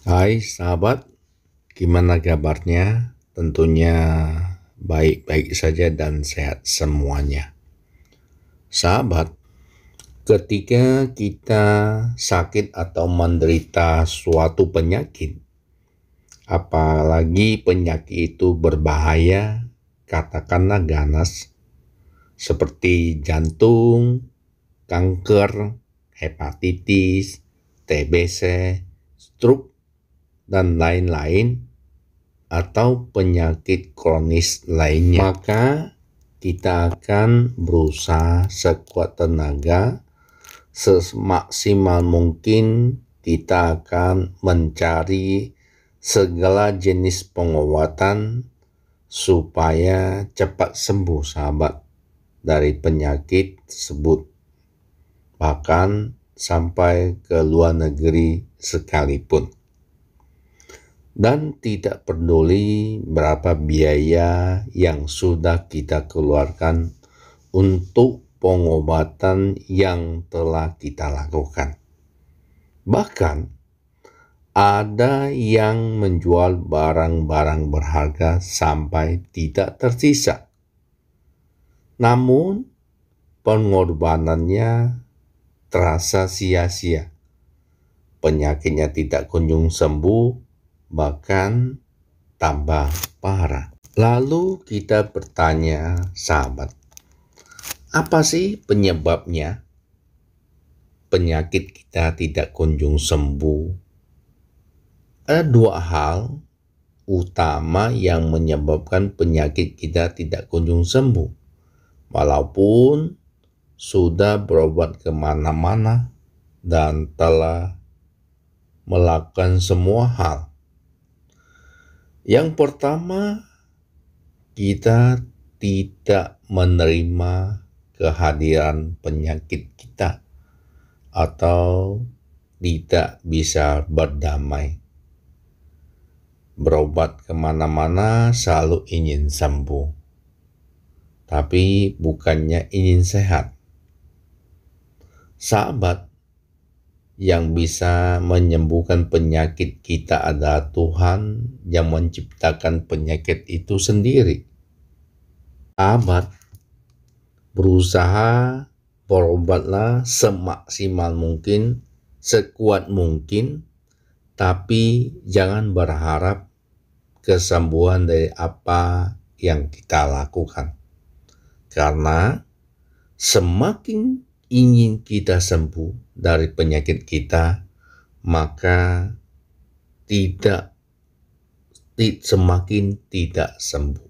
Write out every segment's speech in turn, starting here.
Hai sahabat, gimana kabarnya? Tentunya baik-baik saja dan sehat semuanya. Sahabat, ketika kita sakit atau menderita suatu penyakit, apalagi penyakit itu berbahaya, katakanlah ganas, seperti jantung, kanker, hepatitis, TBC, stroke, dan lain-lain, atau penyakit kronis lainnya, maka kita akan berusaha sekuat tenaga, semaksimal mungkin kita akan mencari segala jenis pengobatan supaya cepat sembuh sahabat dari penyakit tersebut, bahkan sampai ke luar negeri sekalipun. Dan tidak peduli berapa biaya yang sudah kita keluarkan untuk pengobatan yang telah kita lakukan. Bahkan ada yang menjual barang-barang berharga sampai tidak tersisa. Namun pengorbanannya terasa sia-sia. Penyakitnya tidak kunjung sembuh, bahkan tambah parah. Lalu kita bertanya, sahabat, apa sih penyebabnya penyakit kita tidak kunjung sembuh? Ada dua hal utama yang menyebabkan penyakit kita tidak kunjung sembuh. Walaupun sudah berobat kemana-mana dan telah melakukan semua hal. Yang pertama, kita tidak menerima kehadiran penyakit kita atau tidak bisa berdamai. Berobat kemana-mana selalu ingin sembuh, tapi bukannya ingin sehat. Sahabat, yang bisa menyembuhkan penyakit kita adalah Tuhan yang menciptakan penyakit itu sendiri. Sahabat, berusaha berobatlah semaksimal mungkin, sekuat mungkin, tapi jangan berharap kesembuhan dari apa yang kita lakukan. Karena semakin ingin kita sembuh dari penyakit kita, maka semakin tidak sembuh.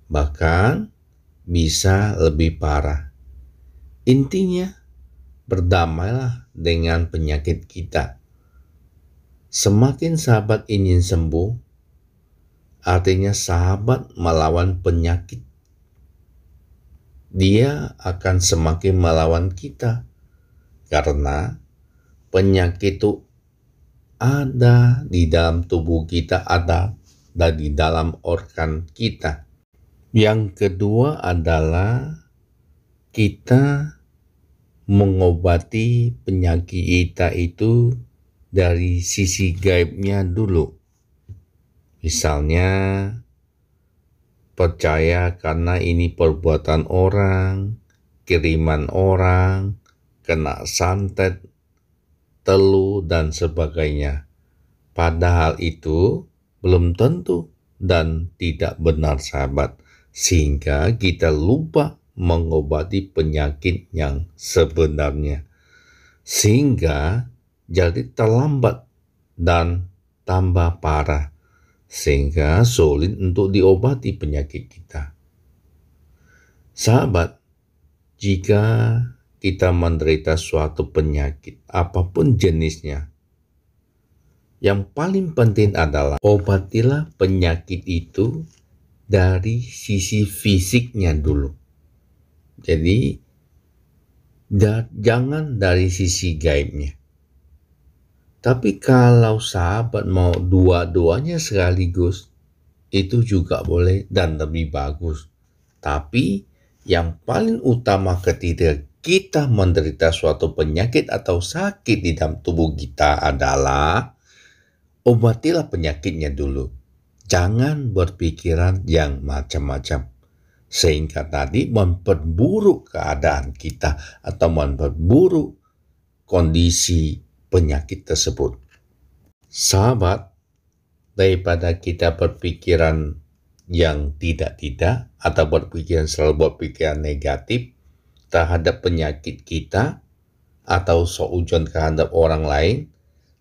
Bahkan bisa lebih parah. Intinya, berdamailah dengan penyakit kita. Semakin sahabat ingin sembuh, artinya sahabat melawan penyakit. Dia akan semakin melawan kita, karena penyakit itu ada di dalam tubuh kita, ada dan di dalam organ kita. Yang kedua adalah kita mengobati penyakit kita itu dari sisi gaibnya dulu. Misalnya, percaya karena ini perbuatan orang, kiriman orang, kena santet, teluh, dan sebagainya. Padahal itu belum tentu dan tidak benar sahabat, sehingga kita lupa mengobati penyakit yang sebenarnya, sehingga jadi terlambat dan tambah parah, sehingga sulit untuk diobati penyakit kita. Sahabat, jika kita menderita suatu penyakit, apapun jenisnya, yang paling penting adalah obatilah penyakit itu dari sisi fisiknya dulu. Jadi, jangan dari sisi gaibnya. Tapi kalau sahabat mau dua-duanya sekaligus, itu juga boleh dan lebih bagus. Tapi yang paling utama ketika kita menderita suatu penyakit atau sakit di dalam tubuh kita adalah obatilah penyakitnya dulu. Jangan berpikiran yang macam-macam. Sehingga tadi memperburuk keadaan kita atau memperburuk kondisi penyakit tersebut. Sahabat, daripada kita berpikiran yang tidak-tidak atau selalu berpikiran negatif terhadap penyakit kita atau seujon terhadap orang lain,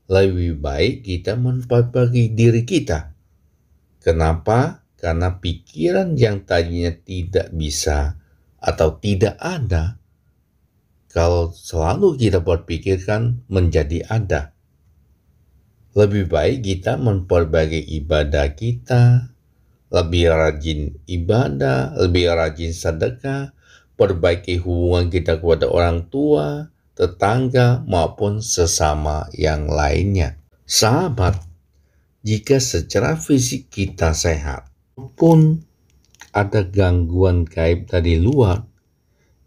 lebih baik kita memperbaiki diri kita. Kenapa? Karena pikiran yang tadinya tidak bisa atau tidak ada, kalau selalu kita berpikirkan menjadi ada. Lebih baik kita memperbaiki ibadah kita, lebih rajin ibadah, lebih rajin sedekah, perbaiki hubungan kita kepada orang tua, tetangga, maupun sesama yang lainnya. Sahabat, jika secara fisik kita sehat, pun ada gangguan gaib dari luar,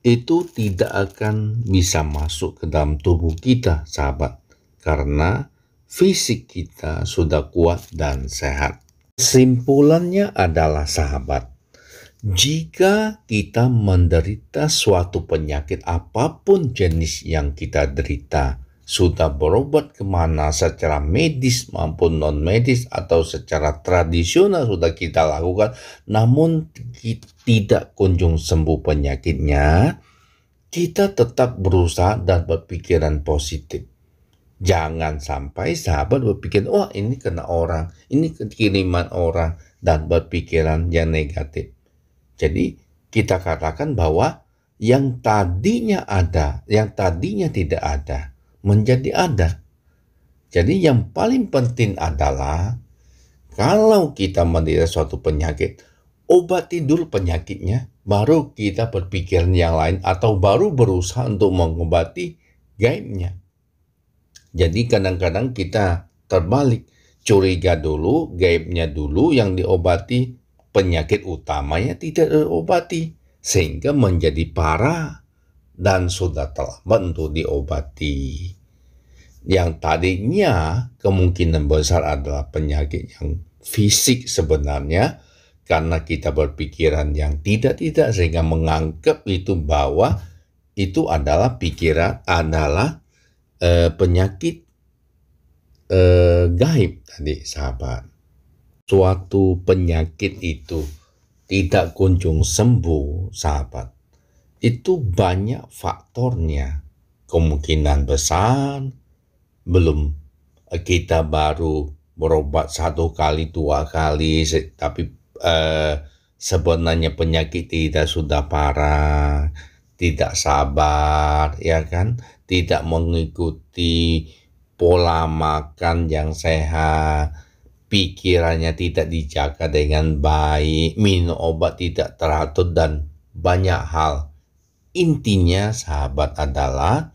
itu tidak akan bisa masuk ke dalam tubuh kita, sahabat, karena fisik kita sudah kuat dan sehat. Kesimpulannya adalah, sahabat, jika kita menderita suatu penyakit apapun jenis yang kita derita, sudah berobat kemana secara medis maupun non-medis atau secara tradisional sudah kita lakukan, namun tidak kunjung sembuh penyakitnya, kita tetap berusaha dan berpikiran positif. Jangan sampai sahabat berpikir, wah ini kena orang, ini kiriman orang, dan berpikiran yang negatif. Jadi kita katakan bahwa yang tadinya ada, yang tadinya tidak ada, menjadi ada. Jadi yang paling penting adalah kalau kita menderita suatu penyakit, obati dulu penyakitnya, baru kita berpikiran yang lain atau baru berusaha untuk mengobati gaibnya. Jadi kadang-kadang kita terbalik, curiga dulu, gaibnya dulu yang diobati, penyakit utamanya tidak diobati, sehingga menjadi parah dan sudah terlambat untuk diobati. Yang tadinya kemungkinan besar adalah penyakit yang fisik sebenarnya, karena kita berpikiran yang tidak-tidak sehingga menganggap itu bahwa itu adalah pikiran, adalah penyakit gaib tadi, sahabat. Suatu penyakit itu tidak kunjung sembuh, sahabat, itu banyak faktornya. Kemungkinan besar belum kita baru berobat 1 kali 2 kali, tapi sebenarnya penyakit tidak sudah parah, tidak sabar, ya kan, tidak mengikuti pola makan yang sehat, pikirannya tidak dijaga dengan baik, minum obat tidak teratur, dan banyak hal. Intinya, sahabat, adalah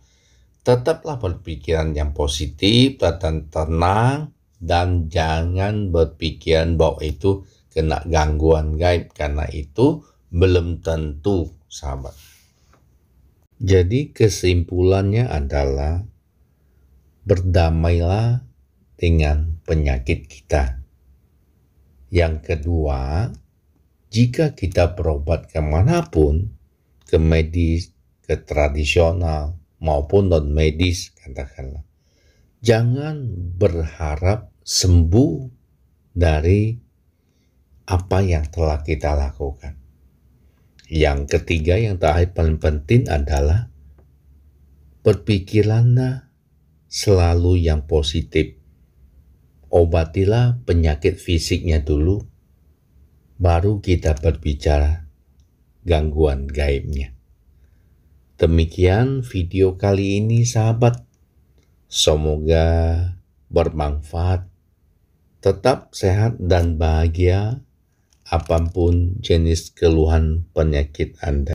tetaplah berpikiran yang positif, tetap tenang, dan jangan berpikiran bahwa itu kena gangguan gaib, karena itu belum tentu, sahabat. Jadi kesimpulannya adalah berdamailah dengan penyakit kita. Yang kedua, jika kita berobat kemanapun, ke medis, ke tradisional, maupun non-medis, katakanlah, jangan berharap sembuh dari apa yang telah kita lakukan. Yang ketiga, yang terakhir paling penting adalah berpikirlah selalu yang positif. Obatilah penyakit fisiknya dulu, baru kita berbicara gangguan gaibnya. Demikian video kali ini, sahabat. Semoga bermanfaat. Tetap sehat dan bahagia apapun jenis keluhan penyakit Anda.